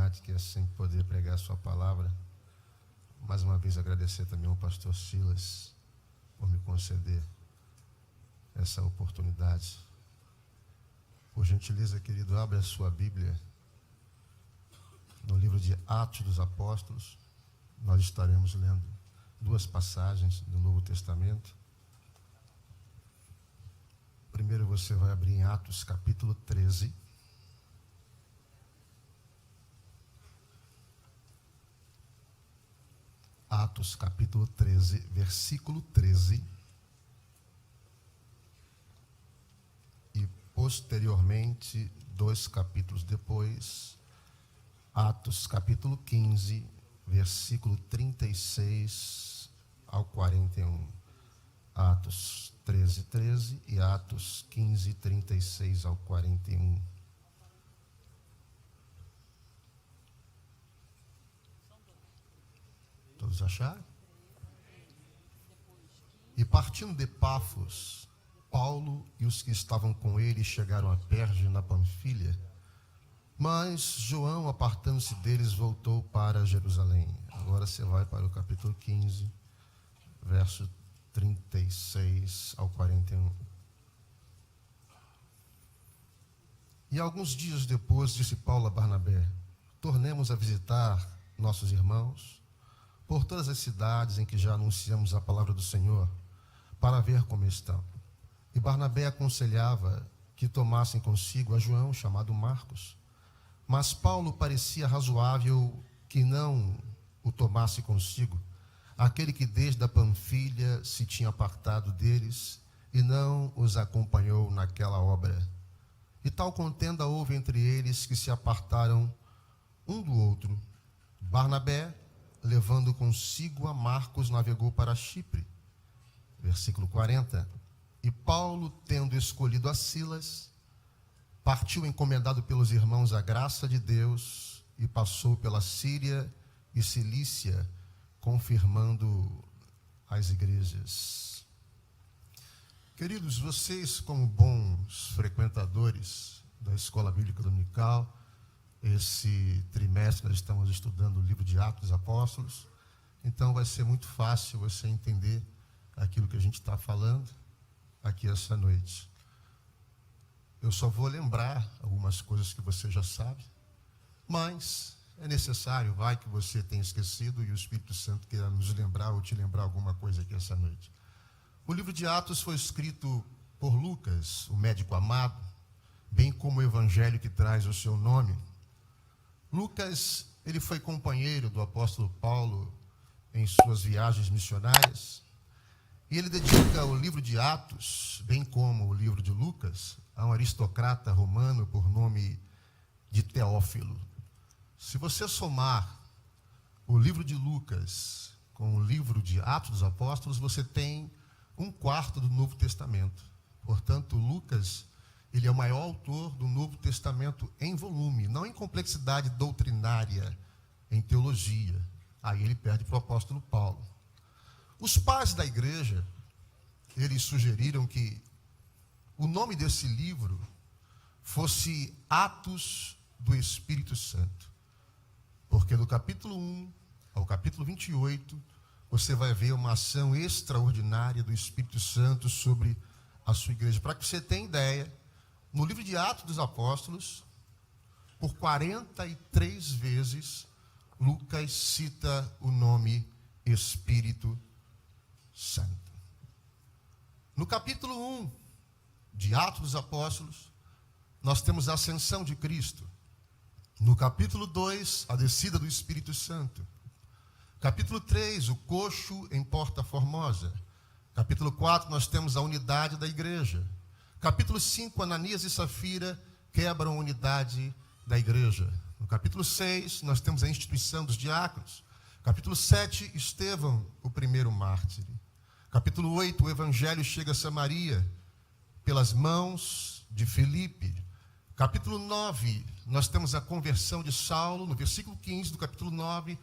oportunidade que é sempre poder pregar a sua palavra. Mais uma vez agradecer também ao pastor Silas por me conceder essa oportunidade. Por gentileza, querido, abra a sua Bíblia no livro de Atos dos Apóstolos. Nós estaremos lendo duas passagens do Novo Testamento. Primeiro você vai abrir em Atos capítulo 13. Atos capítulo 13, versículo 13. E posteriormente, 2 capítulos depois, Atos capítulo 15, versículo 36 ao 41. Atos 13, 13 e Atos 15, 36 ao 41. Todos acharam? E partindo de Pafos, Paulo e os que estavam com ele chegaram a Perge, na Panfilha. Mas João, apartando-se deles, voltou para Jerusalém. Agora você vai para o capítulo 15, verso 36 ao 41. E alguns dias depois, disse Paulo a Barnabé: tornemos a visitar nossos irmãos por todas as cidades em que já anunciamos a palavra do Senhor, para ver como estão. E Barnabé aconselhava que tomassem consigo a João, chamado Marcos. Mas Paulo parecia razoável que não o tomasse consigo, aquele que desde a Panfilha se tinha apartado deles e não os acompanhou naquela obra. E tal contenda houve entre eles que se apartaram um do outro. Barnabé, levando consigo a Marcos, navegou para Chipre. Versículo 40. E Paulo, tendo escolhido a Silas, partiu encomendado pelos irmãos à graça de Deus e passou pela Síria e Cilícia, confirmando as igrejas. Queridos, vocês, como bons frequentadores da Escola Bíblica Dominical, esse trimestre nós estamos estudando o livro de Atos dos Apóstolos, então vai ser muito fácil você entender aquilo que a gente está falando aqui essa noite. Eu só vou lembrar algumas coisas que você já sabe, mas é necessário, vai que você tenha esquecido e o Espírito Santo queira nos lembrar ou te lembrar alguma coisa aqui essa noite. O livro de Atos foi escrito por Lucas, o médico amado, bem como o evangelho que traz o seu nome. Lucas, ele foi companheiro do apóstolo Paulo em suas viagens missionárias, e ele dedica o livro de Atos, bem como o livro de Lucas, a um aristocrata romano por nome de Teófilo. Se você somar o livro de Lucas com o livro de Atos dos Apóstolos, você tem 1/4 do Novo Testamento. Portanto, Lucas, ele é o maior autor do Novo Testamento em volume, não em complexidade doutrinária, em teologia. Aí ele perde para o apóstolo Paulo. Os pais da igreja, eles sugeriram que o nome desse livro fosse Atos do Espírito Santo. Porque do capítulo 1 ao capítulo 28, você vai ver uma ação extraordinária do Espírito Santo sobre a sua igreja. Para que você tenha ideia, no livro de Atos dos Apóstolos, por 43 vezes, Lucas cita o nome Espírito Santo. No capítulo 1 de Atos dos Apóstolos, nós temos a ascensão de Cristo. No capítulo 2, a descida do Espírito Santo. Capítulo 3, o coxo em Porta Formosa. Capítulo 4, nós temos a unidade da igreja. Capítulo 5, Ananias e Safira quebram a unidade da igreja. No capítulo 6, nós temos a instituição dos diáconos. Capítulo 7, Estevão, o primeiro mártir. Capítulo 8, o evangelho chega a Samaria pelas mãos de Filipe. Capítulo 9, nós temos a conversão de Saulo. No versículo 15 do capítulo 9,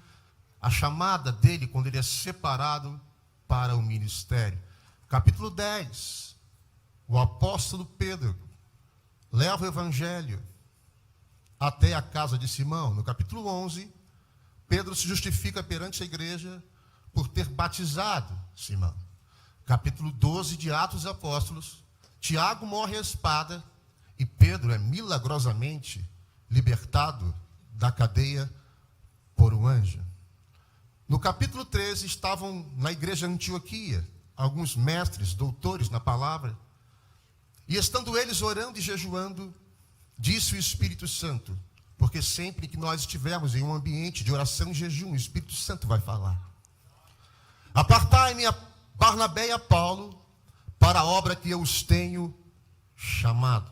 a chamada dele quando ele é separado para o ministério. Capítulo 10, o apóstolo Pedro leva o evangelho até a casa de Simão. No capítulo 11, Pedro se justifica perante a igreja por ter batizado Simão. Capítulo 12 de Atos dos Apóstolos, Tiago morre à espada e Pedro é milagrosamente libertado da cadeia por um anjo. No capítulo 13, estavam na igreja de Antioquia alguns mestres, doutores na palavra, e estando eles orando e jejuando, disse o Espírito Santo, porque sempre que nós estivermos em um ambiente de oração e jejum, o Espírito Santo vai falar: apartai-me a Barnabé e a Paulo para a obra que eu os tenho chamado.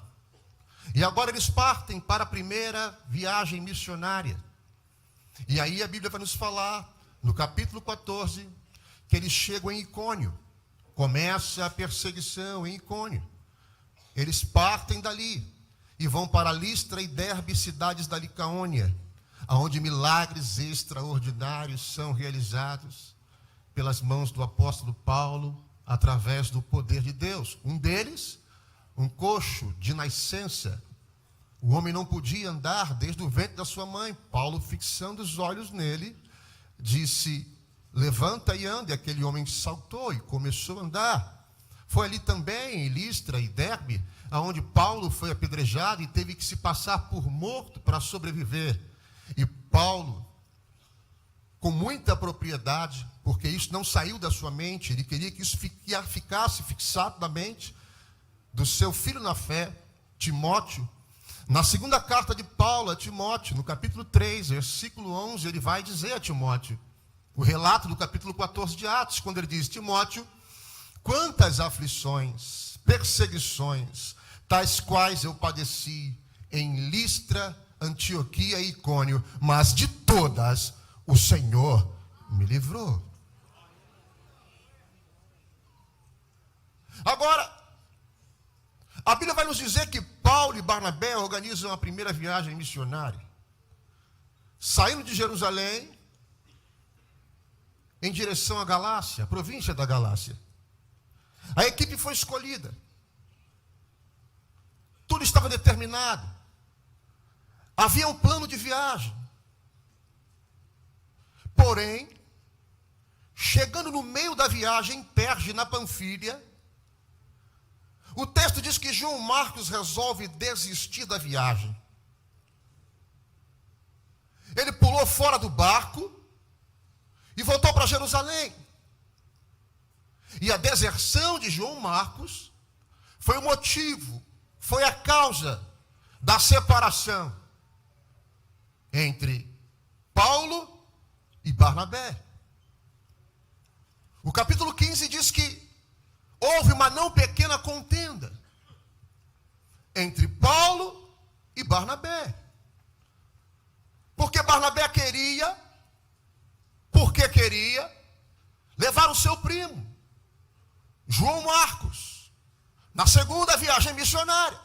E agora eles partem para a primeira viagem missionária. E aí a Bíblia vai nos falar, no capítulo 14, que eles chegam em Icônio. Começa a perseguição em Icônio. Eles partem dali e vão para Listra e Derbe, cidades da Licaônia, onde milagres extraordinários são realizados pelas mãos do apóstolo Paulo, através do poder de Deus. Um deles, um coxo de nascença. O homem não podia andar desde o ventre da sua mãe. Paulo, fixando os olhos nele, disse: levanta e anda. E aquele homem saltou e começou a andar. Foi ali também, em Listra e Derbe, onde Paulo foi apedrejado e teve que se passar por morto para sobreviver. E Paulo, com muita propriedade, porque isso não saiu da sua mente, ele queria que isso ficasse fixado na mente do seu filho na fé, Timóteo. Na segunda carta de Paulo a Timóteo, no capítulo 3, versículo 11, ele vai dizer a Timóteo, o relato do capítulo 14 de Atos, quando ele diz: Timóteo, quantas aflições, perseguições, tais quais eu padeci em Listra, Antioquia e Icônio, mas de todas o Senhor me livrou. Agora, a Bíblia vai nos dizer que Paulo e Barnabé organizam a primeira viagem missionária. Saindo de Jerusalém, em direção à Galácia, a província da Galácia. A equipe foi escolhida. Tudo estava determinado. Havia um plano de viagem. Porém, chegando no meio da viagem, em Perge, na Panfília, o texto diz que João Marcos resolve desistir da viagem. Ele pulou fora do barco e voltou para Jerusalém. E a deserção de João Marcos foi o motivo, foi a causa da separação entre Paulo e Barnabé. O capítulo 15 diz que houve uma não pequena contenda entre Paulo e Barnabé. Porque Barnabé queria levar o seu primo, João Marcos, na segunda viagem missionária.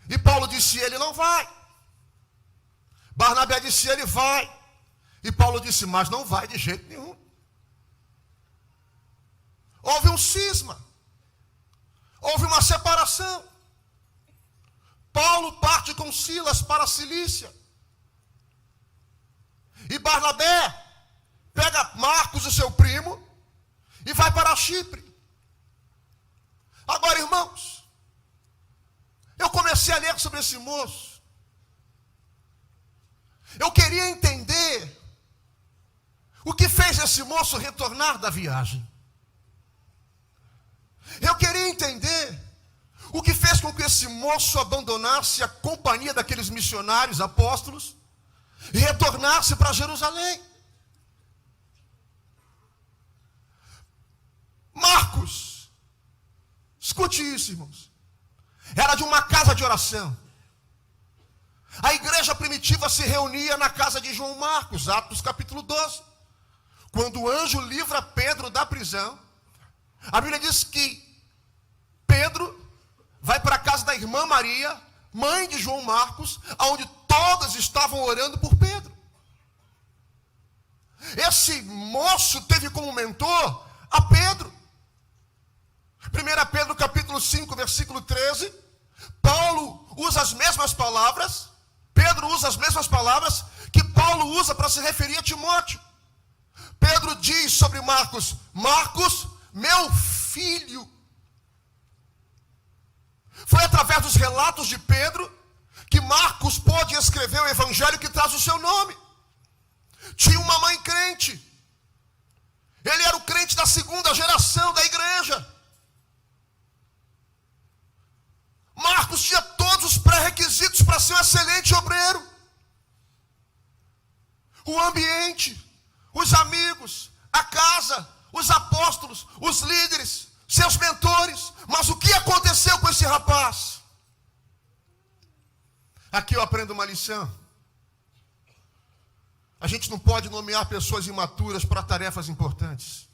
E Paulo disse: ele não vai. Barnabé disse: ele vai. E Paulo disse: mas não vai de jeito nenhum. Houve um cisma. Houve uma separação. Paulo parte com Silas para a Cilícia. E Barnabé pega Marcos, o seu primo, e vai para Chipre. Agora, irmãos, eu comecei a ler sobre esse moço. Eu queria entender o que fez esse moço retornar da viagem. Eu queria entender o que fez com que esse moço abandonasse a companhia daqueles missionários apóstolos e retornasse para Jerusalém. Marcos, escute isso, irmãos, era de uma casa de oração. A igreja primitiva se reunia na casa de João Marcos, Atos capítulo 12. Quando o anjo livra Pedro da prisão, a Bíblia diz que Pedro vai para a casa da irmã Maria, mãe de João Marcos, onde todas estavam orando por Pedro. Esse moço teve como mentor a Pedro. 1 Pedro capítulo 5, versículo 13, Paulo usa as mesmas palavras Pedro usa as mesmas palavras que Paulo usa para se referir a Timóteo. Pedro diz sobre Marcos: Marcos, meu filho. Foi através dos relatos de Pedro que Marcos pôde escrever o evangelho que traz o seu nome. Tinha uma mãe crente. Ele era o crente da segunda geração da igreja. Marcos tinha todos os pré-requisitos para ser um excelente obreiro. O ambiente, os amigos, a casa, os apóstolos, os líderes, seus mentores. Mas o que aconteceu com esse rapaz? Aqui eu aprendo uma lição. A gente não pode nomear pessoas imaturas para tarefas importantes.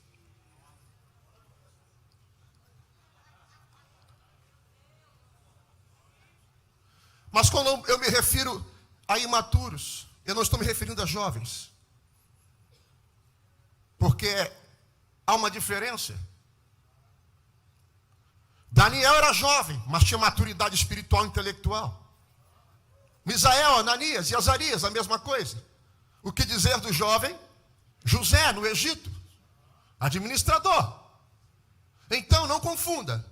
Mas quando eu me refiro a imaturos, eu não estou me referindo a jovens. Porque há uma diferença. Daniel era jovem, mas tinha maturidade espiritual e intelectual. Misael, Ananias e Azarias, a mesma coisa. O que dizer do jovem José, no Egito? Administrador. Então, não confunda.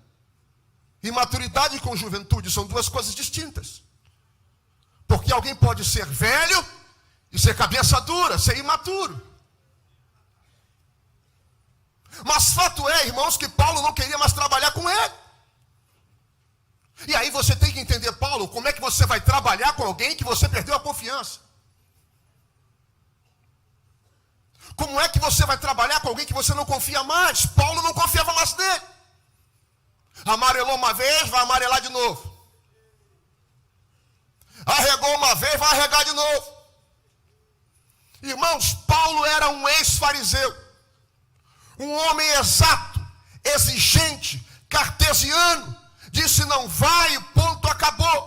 Imaturidade com juventude são duas coisas distintas. Porque alguém pode ser velho e ser cabeça dura, ser imaturo. Mas fato é, irmãos, que Paulo não queria mais trabalhar com ele. E aí você tem que entender, Paulo, como é que você vai trabalhar com alguém que você perdeu a confiança? Como é que você vai trabalhar com alguém que você não confia mais? Paulo não confiava mais nele. Amarelou uma vez, vai amarelar de novo. Arregou uma vez, vai arregar de novo. Irmãos, Paulo era um ex-fariseu. Um homem exato, exigente, cartesiano. Disse: não vai, ponto, acabou.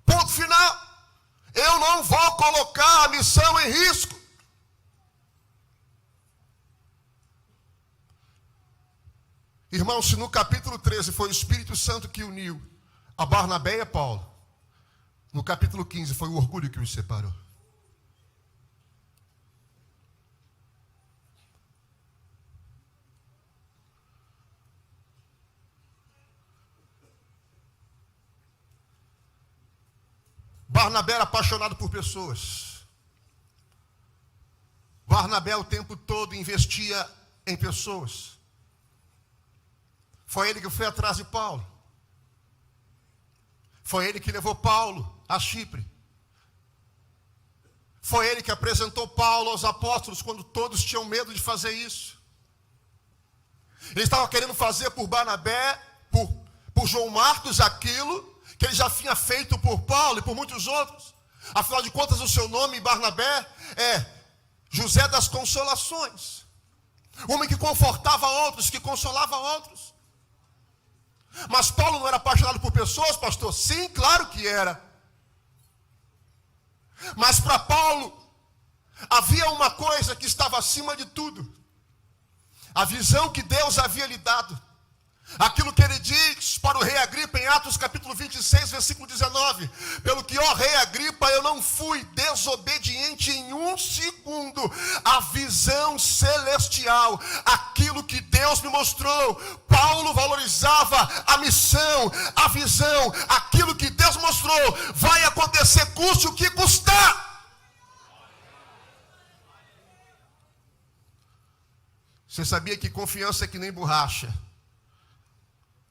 Ponto final. Eu não vou colocar a missão em risco. Irmão, se no capítulo 13 foi o Espírito Santo que uniu a Barnabé e a Paulo, no capítulo 15 foi o orgulho que os separou. Barnabé era apaixonado por pessoas. Barnabé o tempo todo investia em pessoas. Foi ele que foi atrás de Paulo. Foi ele que levou Paulo a Chipre. Foi ele que apresentou Paulo aos apóstolos quando todos tinham medo de fazer isso. Ele estava querendo fazer por Barnabé, por João Marcos, aquilo que ele já tinha feito por Paulo e por muitos outros. Afinal de contas, o seu nome, Barnabé, é José das Consolações. Homem que confortava outros, que consolava outros. Mas Paulo não era apaixonado por pessoas, pastor? Sim, claro que era. Mas para Paulo, havia uma coisa que estava acima de tudo. A visão que Deus havia lhe dado. Aquilo que ele diz para o rei Agripa em Atos capítulo 26, versículo 19. Pelo que, ó rei Agripa, eu não fui desobediente em um segundo. A visão celestial, aquilo que Deus me mostrou. Paulo valorizava a missão, a visão, aquilo que Deus mostrou. Vai acontecer, custe o que custar. Você sabia que confiança é que nem borracha?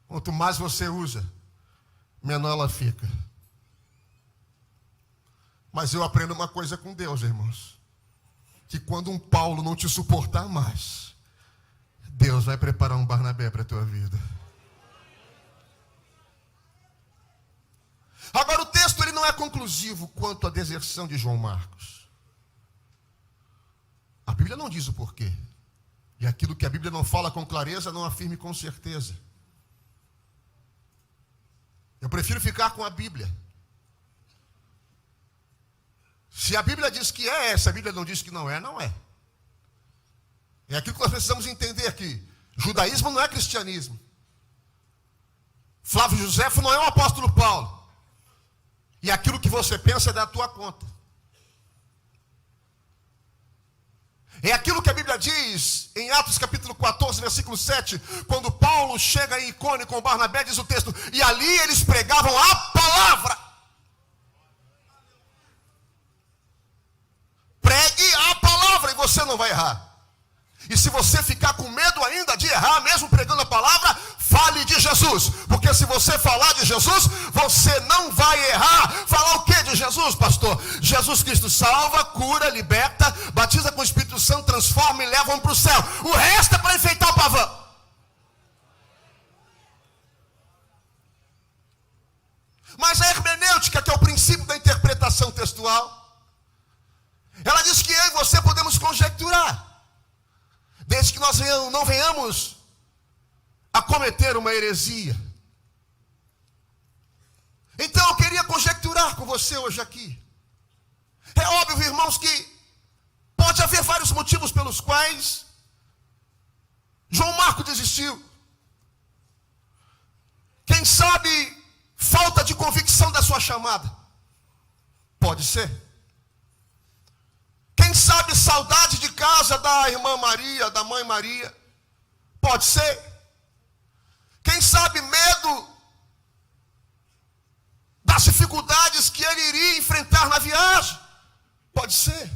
Quanto mais você usa, menor ela fica. Mas eu aprendo uma coisa com Deus, irmãos. Que quando um Paulo não te suportar mais, Deus vai preparar um Barnabé para a tua vida. Agora o texto ele não é conclusivo quanto à deserção de João Marcos. A Bíblia não diz o porquê. E aquilo que a Bíblia não fala com clareza, não afirme com certeza. Eu prefiro ficar com a Bíblia. Se a Bíblia diz que é, se a Bíblia não diz que não é, não é. É aquilo que nós precisamos entender aqui. Judaísmo não é cristianismo. Flávio Josefo não é o apóstolo Paulo. E aquilo que você pensa é da tua conta. É aquilo que a Bíblia diz em Atos capítulo 14, versículo 7, quando Paulo chega em Icônio com Barnabé, diz o texto, e ali eles pregavam a palavra. Pregue a palavra e você não vai errar. E se você ficar com medo ainda de errar, mesmo pregando a palavra, fale de Jesus. Porque se você falar de Jesus, você não vai errar. Falar o que de Jesus, pastor? Jesus Cristo salva, cura, liberta, batiza com o Espírito Santo, transforma e leva para o céu. O resto é para enfeitar o pavão. Mas a hermenêutica, que é o princípio da interpretação textual, ela diz que eu e você podemos conjecturar, desde que nós não venhamos a cometer uma heresia. Então eu queria conjecturar com você hoje aqui. É óbvio, irmãos, que pode haver vários motivos pelos quais João Marco desistiu. Quem sabe falta de convicção da sua chamada. Pode ser. Quem sabe saudade de casa da irmã Maria, da mãe Maria. Pode ser. Quem sabe medo das dificuldades que ele iria enfrentar na viagem. Pode ser.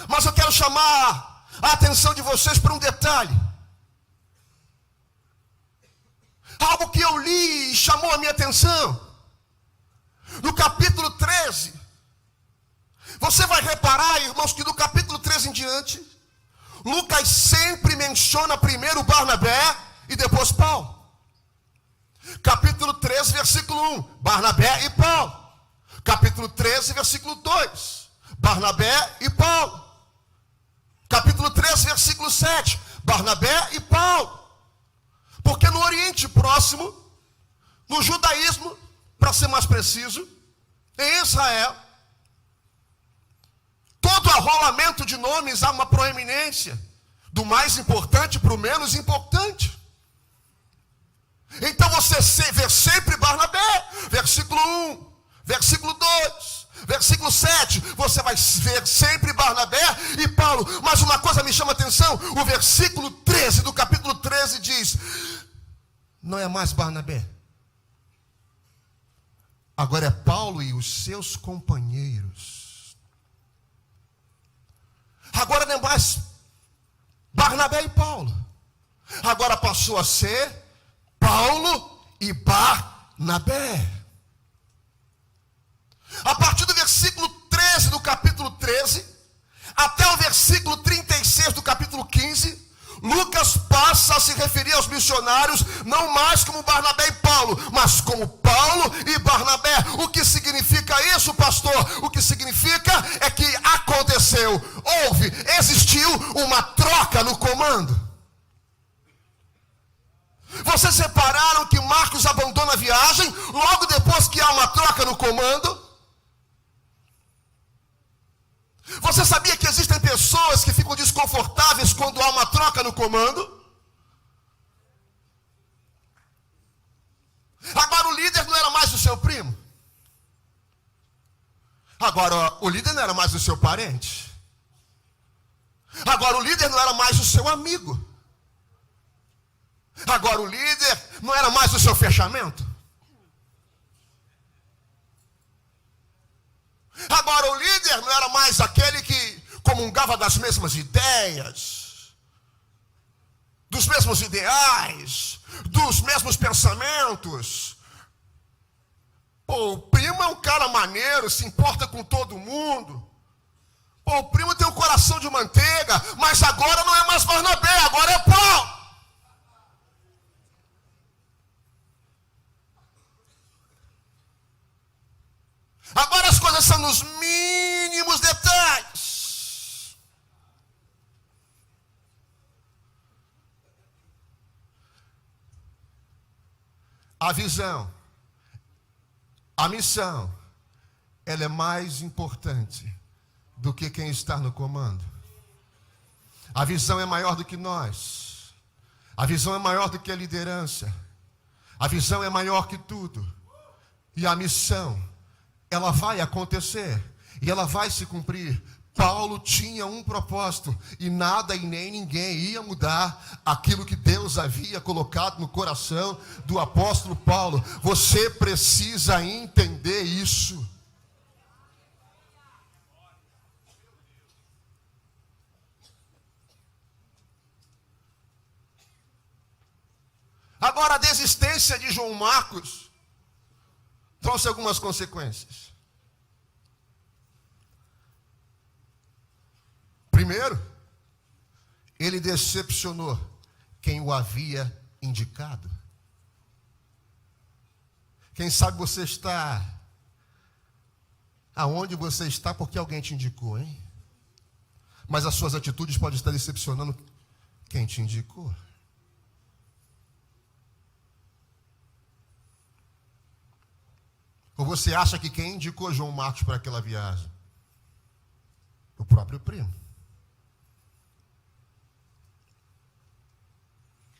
Mas eu quero chamar a atenção de vocês para um detalhe. Algo que eu li e chamou a minha atenção. No capítulo 13, você vai reparar, irmãos, que do capítulo 13 em diante, Lucas sempre menciona primeiro Barnabé e depois Paulo. Capítulo 13, versículo 1, Barnabé e Paulo. Capítulo 13, versículo 2, Barnabé e Paulo. Capítulo 13, versículo 7, Barnabé e Paulo. Porque no Oriente Próximo, no judaísmo, para ser mais preciso, em Israel, todo arrolamento de nomes há uma proeminência do mais importante para o menos importante. Então você vê sempre Barnabé, versículo 1, versículo 2, versículo 7, você vai ver sempre Barnabé e Paulo. Mas uma coisa me chama a atenção, o versículo 13 do capítulo 13 diz, não é mais Barnabé, agora é Paulo e os seus companheiros. Agora não é mais Barnabé e Paulo, agora passou a ser Paulo e Barnabé. A partir do versículo 13 do capítulo 13 até o versículo 36 do capítulo 15, Lucas passa a se referir aos missionários não mais como Barnabé e Paulo, mas como Paulo e Barnabé. O que significa isso, pastor? O que significa é que aconteceu, existiu uma troca no comando. Vocês repararam que Marcos abandona a viagem logo depois que há uma troca no comando? Você sabia que existem pessoas que ficam desconfortáveis quando há uma troca no comando? Agora o líder não era mais o seu primo. Agora o líder não era mais o seu parente. Agora o líder não era mais o seu amigo. Agora o líder não era mais o seu fechamento. Agora o líder não era mais aquele que comungava das mesmas ideias, dos mesmos ideais, dos mesmos pensamentos. Pô, o primo é um cara maneiro, se importa com todo mundo. Pô, o primo tem um coração de manteiga, mas agora não é mais Barnabé, agora é Paulo. Agora as coisas são nos mínimos detalhes. A visão, a missão, ela é mais importante do que quem está no comando. A visão é maior do que nós. A visão é maior do que a liderança. A visão é maior que tudo. E a missão ela vai acontecer e ela vai se cumprir. Paulo tinha um propósito e nada e nem ninguém ia mudar aquilo que Deus havia colocado no coração do apóstolo Paulo. Você precisa entender isso. Agora, a desistência de João Marcos trouxe algumas consequências. Primeiro, ele decepcionou quem o havia indicado. Quem sabe você está aonde você está porque alguém te indicou, hein? Mas as suas atitudes podem estar decepcionando quem te indicou. Ou você acha que quem indicou João Marcos para aquela viagem? O próprio primo.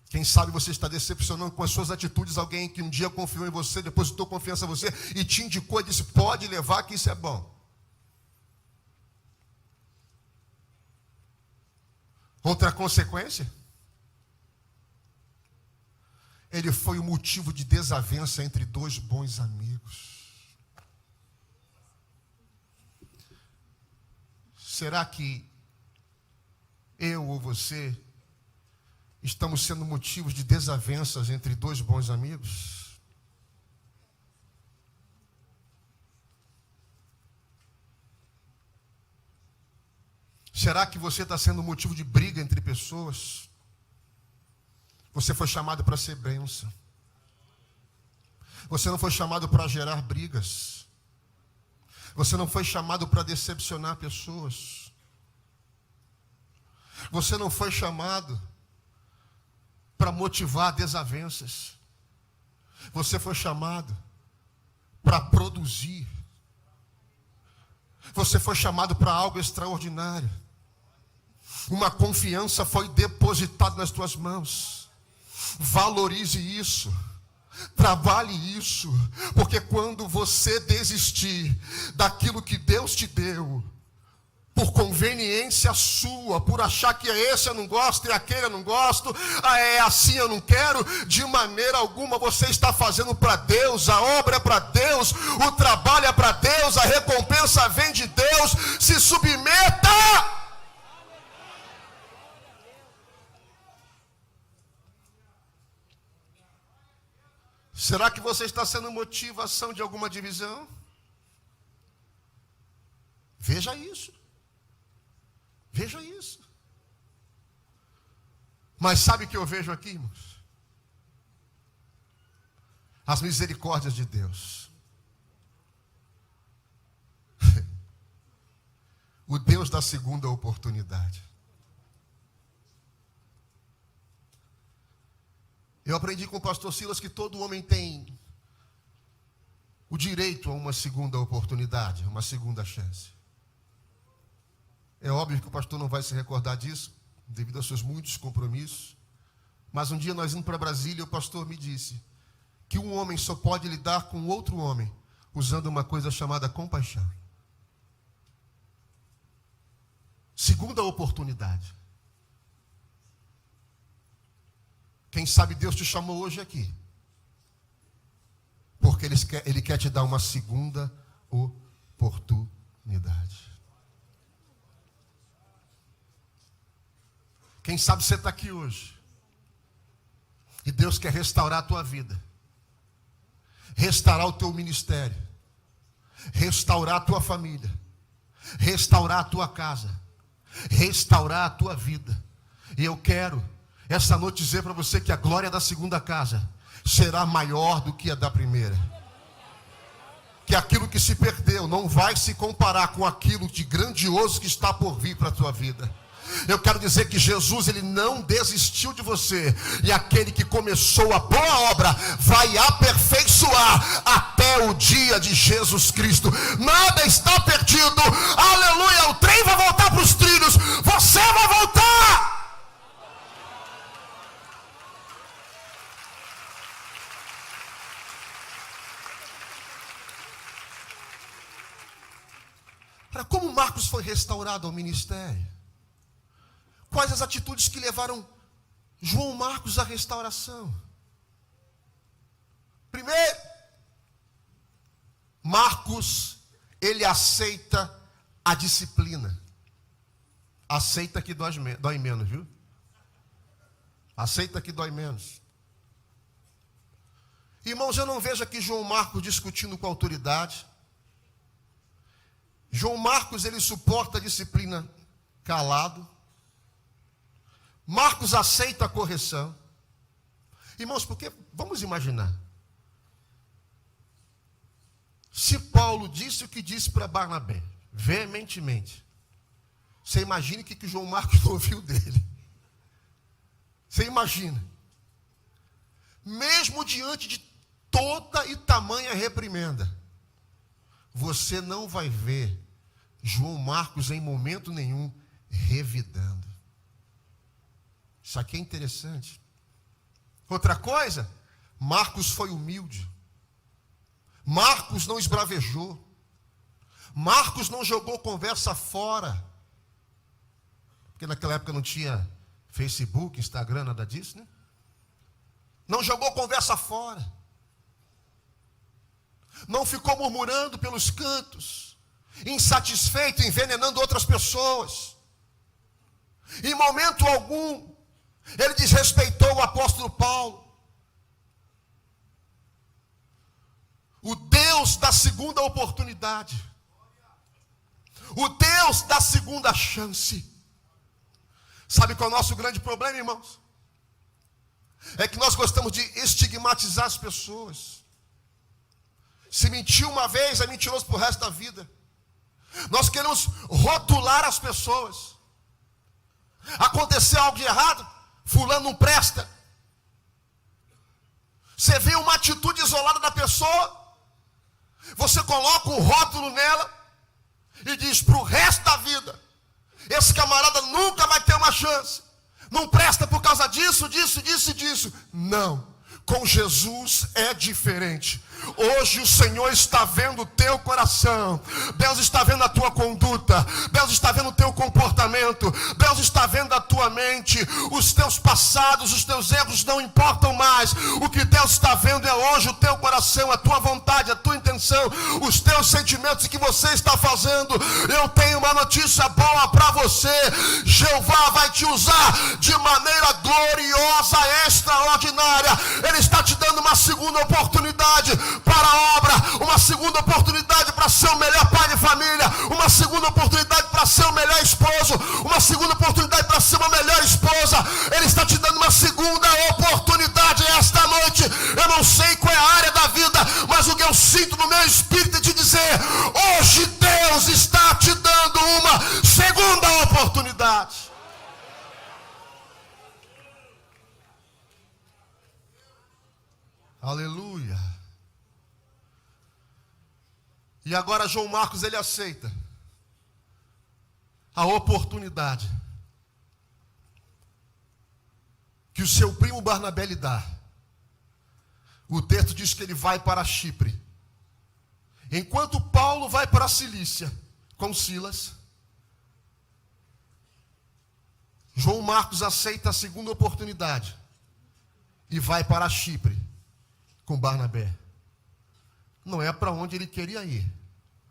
Quem sabe você está decepcionando com as suas atitudes alguém que um dia confiou em você, depositou confiança em você e te indicou e disse, pode levar que isso é bom. Outra consequência, ele foi o motivo de desavença entre dois bons amigos. Será que eu ou você estamos sendo motivos de desavenças entre dois bons amigos? Será que você está sendo motivo de briga entre pessoas? Você foi chamado para ser bênção. Você não foi chamado para gerar brigas. Você não foi chamado para decepcionar pessoas. Você não foi chamado para motivar desavenças. Você foi chamado para produzir. Você foi chamado para algo extraordinário. Uma confiança foi depositada nas tuas mãos. Valorize isso. Trabalhe isso. Porque quando você desistir daquilo que Deus te deu, por conveniência sua, por achar que é esse eu não gosto e aquele eu não gosto, é assim eu não quero, de maneira alguma você está fazendo para Deus, a obra é para Deus, o trabalho é para Deus, a recompensa vem de Deus. Se submeta! Será que você está sendo motivação de alguma divisão? Veja isso. Veja isso. Mas sabe o que eu vejo aqui, irmãos? As misericórdias de Deus. O Deus da segunda oportunidade. Eu aprendi com o pastor Silas que todo homem tem o direito a uma segunda oportunidade, uma segunda chance. É óbvio que o pastor não vai se recordar disso, devido aos seus muitos compromissos. Mas um dia nós indo para Brasília, o pastor me disse que um homem só pode lidar com outro homem usando uma coisa chamada compaixão. Segunda oportunidade. Quem sabe Deus te chamou hoje aqui, porque Ele quer te dar uma segunda oportunidade. Quem sabe você está aqui hoje e Deus quer restaurar a tua vida, restaurar o teu ministério, restaurar a tua família, restaurar a tua casa, restaurar a tua vida. E eu quero essa noite dizer para você que a glória da segunda casa será maior do que a da primeira. Que aquilo que se perdeu não vai se comparar com aquilo de grandioso que está por vir para a tua vida. Eu quero dizer que Jesus, Ele não desistiu de você. E aquele que começou a boa obra vai aperfeiçoar até o dia de Jesus Cristo. Nada está perdido. Aleluia, o trem vai voltar para os trilhos. Você vai voltar. Como Marcos foi restaurado ao ministério? Quais as atitudes que levaram João Marcos à restauração? Primeiro, Marcos, ele aceita a disciplina. Aceita que dói menos, viu? Aceita que dói menos. Irmãos, eu não vejo aqui João Marcos discutindo com a autoridade. João Marcos, ele suporta a disciplina calado. Marcos aceita a correção. Irmãos, porque, vamos imaginar, se Paulo disse o que disse para Barnabé, veementemente, você imagina o que João Marcos não ouviu dele. Você imagina. Mesmo diante de toda e tamanha reprimenda, você não vai ver João Marcos em momento nenhum revidando. Isso aqui é interessante. Outra coisa, Marcos foi humilde. Marcos não esbravejou. Marcos não jogou conversa fora. Porque naquela época não tinha Facebook, Instagram, nada disso, né? Não jogou conversa fora. Não ficou murmurando pelos cantos, insatisfeito, envenenando outras pessoas. Em momento algum, ele desrespeitou o apóstolo Paulo. O Deus da segunda oportunidade. O Deus da segunda chance. Sabe qual é o nosso grande problema, irmãos? É que nós gostamos de estigmatizar as pessoas. Se mentiu uma vez, é mentiroso para o resto da vida. Nós queremos rotular as pessoas. Aconteceu algo de errado, fulano não presta. Você vê uma atitude isolada da pessoa, você coloca um rótulo nela e diz para o resto da vida, esse camarada nunca vai ter uma chance. Não presta por causa disso, disso, disso e disso. Não. Com Jesus é diferente. Hoje o Senhor está vendo o teu coração. Deus está vendo a tua conduta. Deus está vendo o teu comportamento. Deus está vendo a tua mente. Os teus passados, os teus erros não importam mais. O que Deus está vendo é hoje o teu coração, a tua vontade, a tua intenção, os teus sentimentos que você está fazendo. Eu tenho uma notícia boa para você. Jeová vai te usar de maneira gloriosa, extraordinária. Ele está te dando uma segunda oportunidade para a obra, uma segunda oportunidade para ser o melhor pai de família, uma segunda oportunidade para ser o melhor esposo, uma segunda oportunidade para ser uma melhor esposa. Ele está te dando uma segunda oportunidade esta noite. Eu não sei qual é a área da vida, mas o que eu sinto no meu espírito é te dizer: hoje Deus está te dando uma segunda oportunidade. Aleluia. E agora João Marcos, ele aceita a oportunidade que o seu primo Barnabé lhe dá. O texto diz que ele vai para Chipre. Enquanto Paulo vai para a Cilícia com Silas, João Marcos aceita a segunda oportunidade e vai para Chipre com Barnabé. Não é para onde ele queria ir,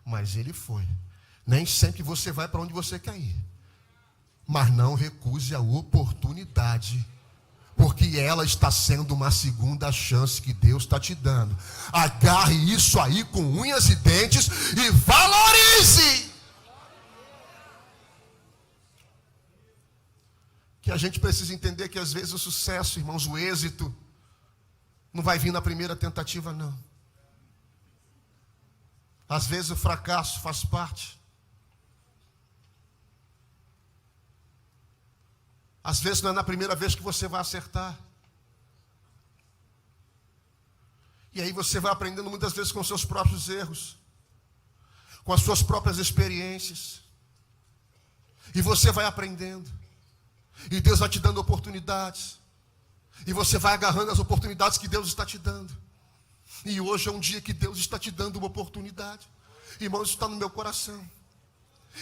mas ele foi. Nem sempre você vai para onde você quer ir, mas não recuse a oportunidade, porque ela está sendo uma segunda chance que Deus está te dando. Agarre isso aí com unhas e dentes e valorize. Que a gente precisa entender que às vezes o sucesso, irmãos, o êxito, não vai vir na primeira tentativa, não. Às vezes o fracasso faz parte. Às vezes não é na primeira vez que você vai acertar. E aí você vai aprendendo muitas vezes com seus próprios erros, com as suas próprias experiências. E você vai aprendendo. E Deus vai te dando oportunidades. E você vai agarrando as oportunidades que Deus está te dando. E hoje é um dia que Deus está te dando uma oportunidade. Irmãos, isso está no meu coração.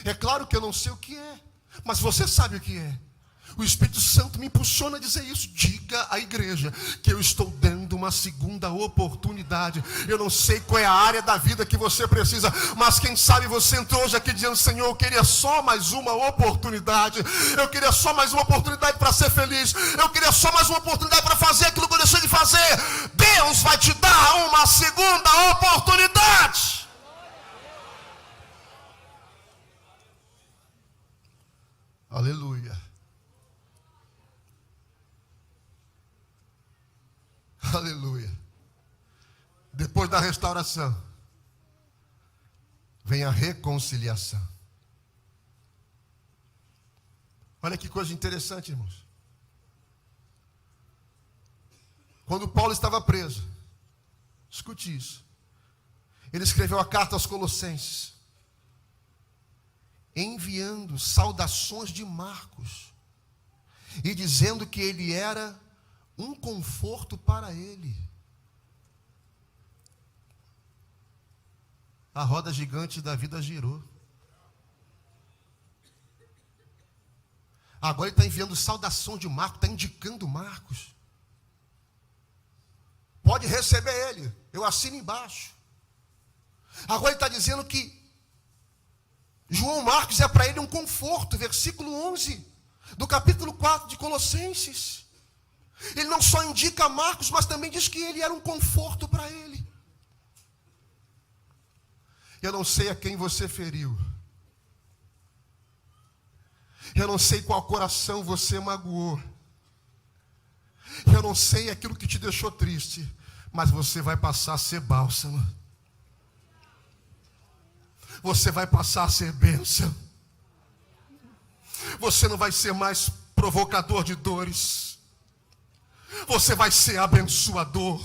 É claro que eu não sei o que é, mas você sabe o que é. O Espírito Santo me impulsiona a dizer isso. Diga à igreja que eu estou dando uma segunda oportunidade. Eu não sei qual é a área da vida que você precisa, mas quem sabe você entrou hoje aqui dizendo: Senhor, eu queria só mais uma oportunidade. Eu queria só mais uma oportunidade para ser feliz. Eu queria só mais uma oportunidade para fazer aquilo que eu deixei de fazer. Deus vai te dar uma segunda oportunidade. Aleluia. Aleluia. Depois da restauração, vem a reconciliação. Olha que coisa interessante, irmãos. Quando Paulo estava preso, escute isso, ele escreveu a carta aos Colossenses, enviando saudações de Marcos e dizendo que ele era um conforto para ele. A roda gigante da vida girou. Agora ele está enviando saudação de Marcos, está indicando Marcos. Pode receber ele, eu assino embaixo. Agora ele está dizendo que João Marcos é para ele um conforto, versículo 11 do capítulo 4 de Colossenses. Ele não só indica Marcos, mas também diz que ele era um conforto para ele. Eu não sei a quem você feriu. Eu não sei qual coração você magoou. Eu não sei aquilo que te deixou triste, mas você vai passar a ser bálsamo. Você vai passar a ser bênção. Você não vai ser mais provocador de dores. Você vai ser abençoador.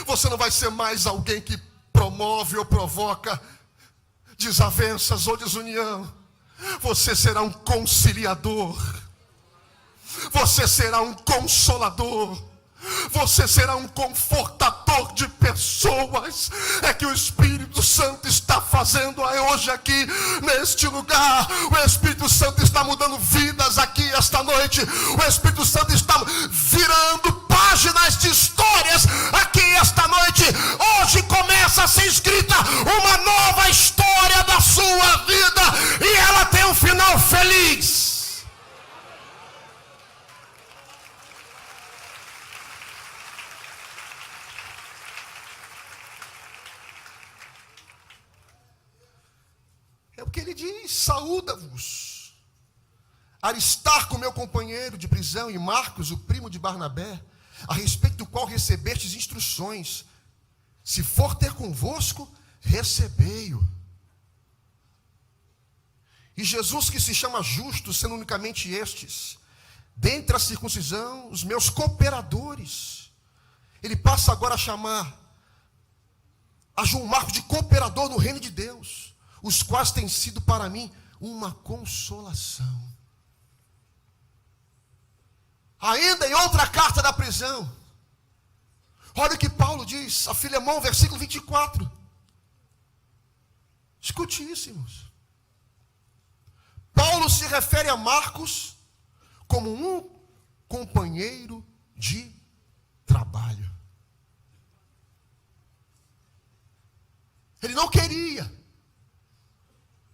Você não vai ser mais alguém que promove ou provoca desavenças ou desunião. Você será um conciliador. Você será um consolador. Você será um confortador de pessoas. É que o Espírito Santo está fazendo hoje aqui neste lugar. O Espírito Santo está mudando vidas aqui esta noite. O Espírito Santo está virando páginas de histórias aqui esta noite. Hoje começa a ser escrita uma nova história da sua vida, e ela tem um final feliz. É o que ele diz: saúda-vos Aristarco, meu companheiro de prisão, e Marcos, o primo de Barnabé, a respeito do qual recebestes instruções. Se for ter convosco, recebei-o. E Jesus, que se chama justo, sendo unicamente estes, dentre a circuncisão, os meus cooperadores. Ele passa agora a chamar a João Marcos de cooperador no reino de Deus, os quais têm sido para mim uma consolação. Ainda em outra carta da prisão, olha o que Paulo diz a Filemão, versículo 24. Escute isso, irmãos. Paulo se refere a Marcos como um companheiro de trabalho. Ele não queria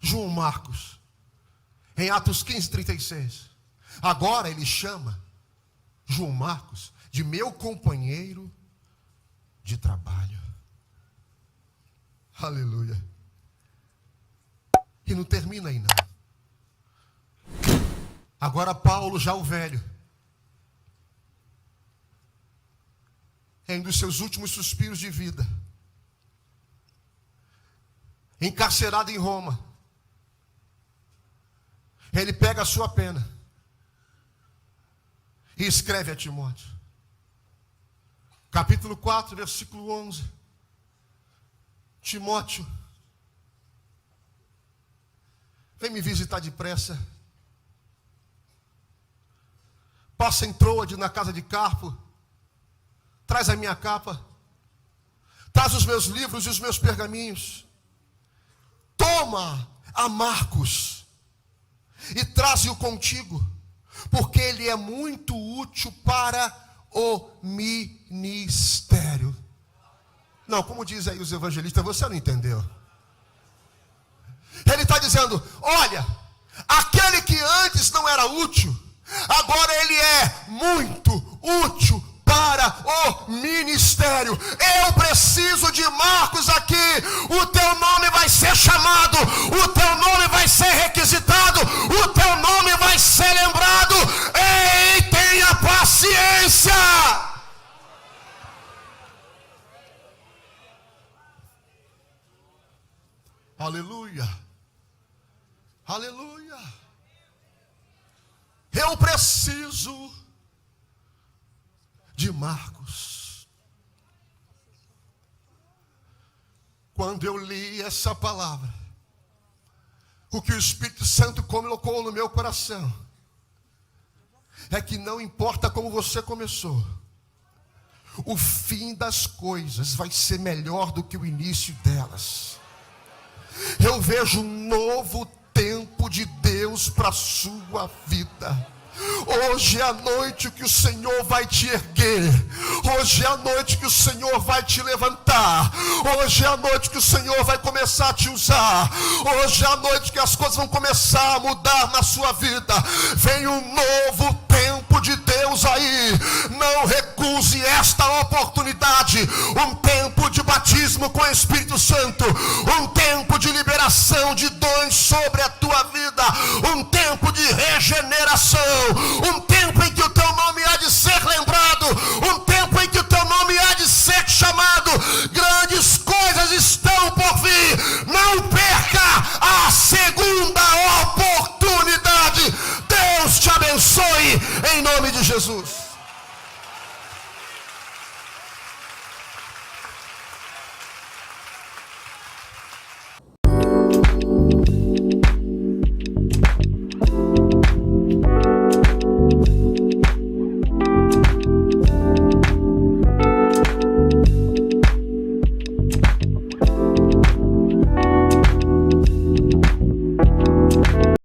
João Marcos em Atos 15:36. Agora ele chama João Marcos de meu companheiro de trabalho. Aleluia. E não termina aí não. Agora Paulo, já o velho, em um dos seus últimos suspiros de vida, encarcerado em Roma, ele pega a sua pena e escreve a Timóteo. Capítulo 4, versículo 11. Timóteo, vem me visitar depressa. Passa em Troade, na casa de Carpo. Traz a minha capa. Traz os meus livros e os meus pergaminhos. toma a Marcos e traze-o contigo, porque ele é muito útil para o ministério. Não, como diz aí os evangelistas, você não entendeu. Ele está dizendo, olha, aquele que antes não era útil, agora ele é muito útil para o ministério. Eu preciso de Marcos aqui. O teu nome vai ser chamado, o teu nome vai ser requisitado, o teu nome vai ser lembrado. Ei, tenha paciência. Aleluia. Aleluia. Eu preciso de Marcos. Quando eu li essa palavra, o que o Espírito Santo colocou no meu coração é que não importa como você começou, o fim das coisas vai ser melhor do que o início delas. Eu vejo um novo tempo de Deus para a sua vida. Hoje é a noite que o Senhor vai te erguer. Hoje é a noite que o Senhor vai te levantar. Hoje é a noite que o Senhor vai começar a te usar. Hoje é a noite que as coisas vão começar a mudar na sua vida. Vem um novo tempo de Deus aí. Não recuse esta oportunidade. Um tempo de batismo com o Espírito Santo. Um tempo de liberação de dons sobre a tua vida. Um tempo de regeneração. Um